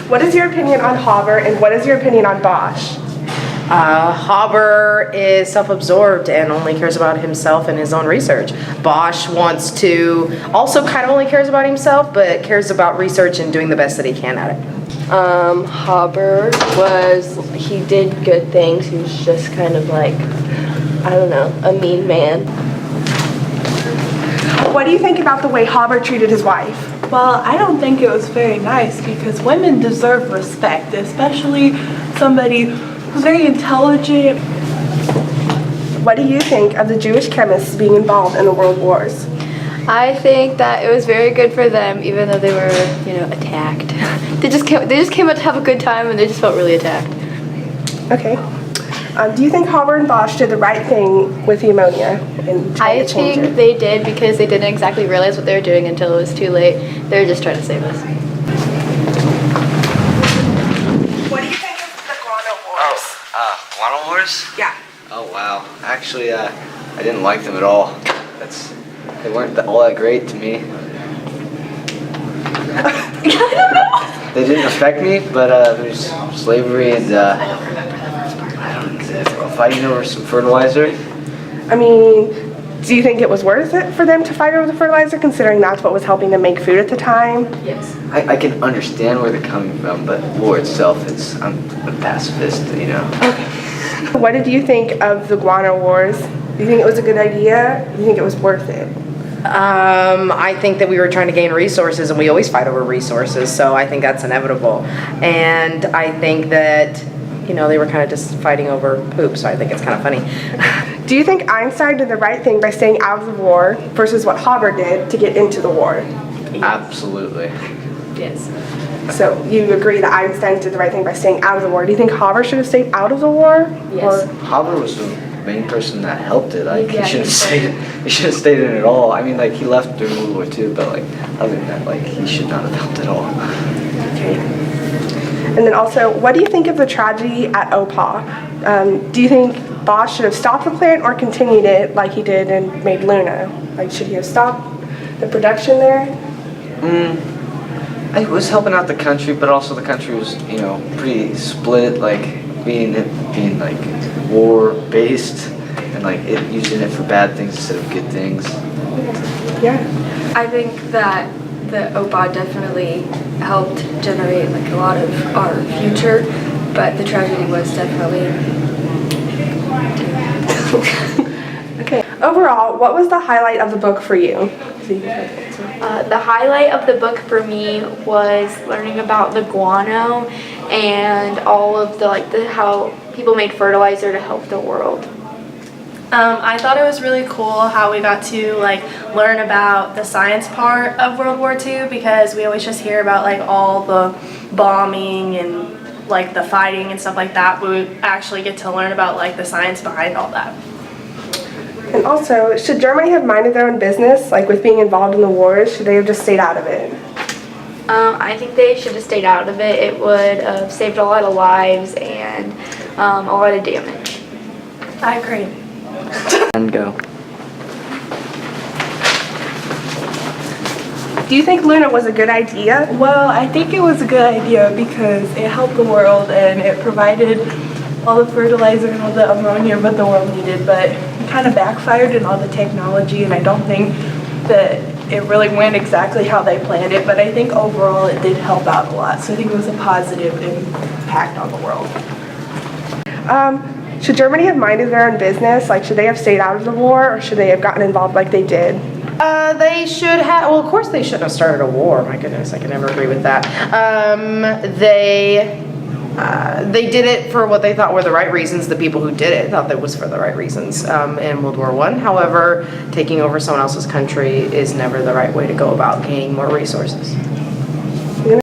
What is your opinion on Haber and what is your opinion on Bosch? Haber is self-absorbed and only cares about himself and his own research. Bosch wants to, also kind of only cares about himself, but cares about research and doing the best that he can at it. Haber he did good things. He was just kind of like, I don't know, a mean man. What do you think about the way Haber treated his wife? Well, I don't think it was very nice because women deserve respect, especially somebody who's very intelligent. What do you think of the Jewish chemists being involved in the world wars? I think that it was very good for them, even though they were, attacked. They just came out to have a good time, and they just felt really attacked. Okay. Do you think Haber and Bosch did the right thing with the ammonia and trying I to change think it? they did because they didn't exactly realize what they were doing until it was too late. They were just trying to save us. What do you think of the guano wars? Guano Wars? Yeah. Oh wow. Actually, I didn't like them at all. They weren't all that great to me. They didn't affect me, but there's slavery and fighting over some fertilizer. I mean, do you think it was worth it for them to fight over the fertilizer, considering that's what was helping them make food at the time? Yes. I can understand where they're coming from, but war itself, I'm a pacifist, Okay. What did you think of the guano wars? Do you think it was a good idea? Do you think it was worth it? I think that we were trying to gain resources, and we always fight over resources, so I think that's inevitable. And I think that, they were kind of just fighting over poop, so I think it's kind of funny. Do you think Einstein did the right thing by staying out of the war versus what Haber did to get into the war? Absolutely. Yes. So you agree that Einstein did the right thing by staying out of the war. Do you think Haber should have stayed out of the war? Yes. Haber was the main person that helped it. Like, Yeah, he should have stayed in it at all. I mean, like, he left during World War II, but, like, other than that, like, he should not have helped at all. Okay. And then also, what do you think of the tragedy at OPA? Do you think Bosch should have stopped the plant or continued it like he did and made Luna? Like, should he have stopped the production there? It was helping out the country, but also the country was, pretty split, like, being like, war-based, and, like, using it for bad things instead of good things. Yeah. I think that the OPA definitely helped generate a lot of our future, but the tragedy was definitely Okay. Overall, what was the highlight of the book for you? The highlight of the book for me was learning about the guano and all of the how people made fertilizer to help the world. I thought it was really cool how we got to learn about the science part of World War II, because we always just hear about all the bombing and the fighting and stuff like that, but we actually get to learn about the science behind all that. And also, should Germany have minded their own business, like with being involved in the wars? Should they have just stayed out of it? I think they should have stayed out of it. It would have saved a lot of lives and a lot of damage. I agree. And go. Do you think Luna was a good idea? Well, I think it was a good idea because it helped the world and it provided all the fertilizer and all the ammonia what the world needed, but it kind of backfired in all the technology, and I don't think that it really went exactly how they planned it, but I think overall it did help out a lot, so I think it was a positive impact on the world. Should Germany have minded their own business? Like, should they have stayed out of the war, or should they have gotten involved like they did? They should have, well, of course they shouldn't have started a war. My goodness, I can never agree with that. They did it for what they thought were the right reasons. The people who did it thought that was for the right reasons in World War I. However, taking over someone else's country is never the right way to go about gaining more resources.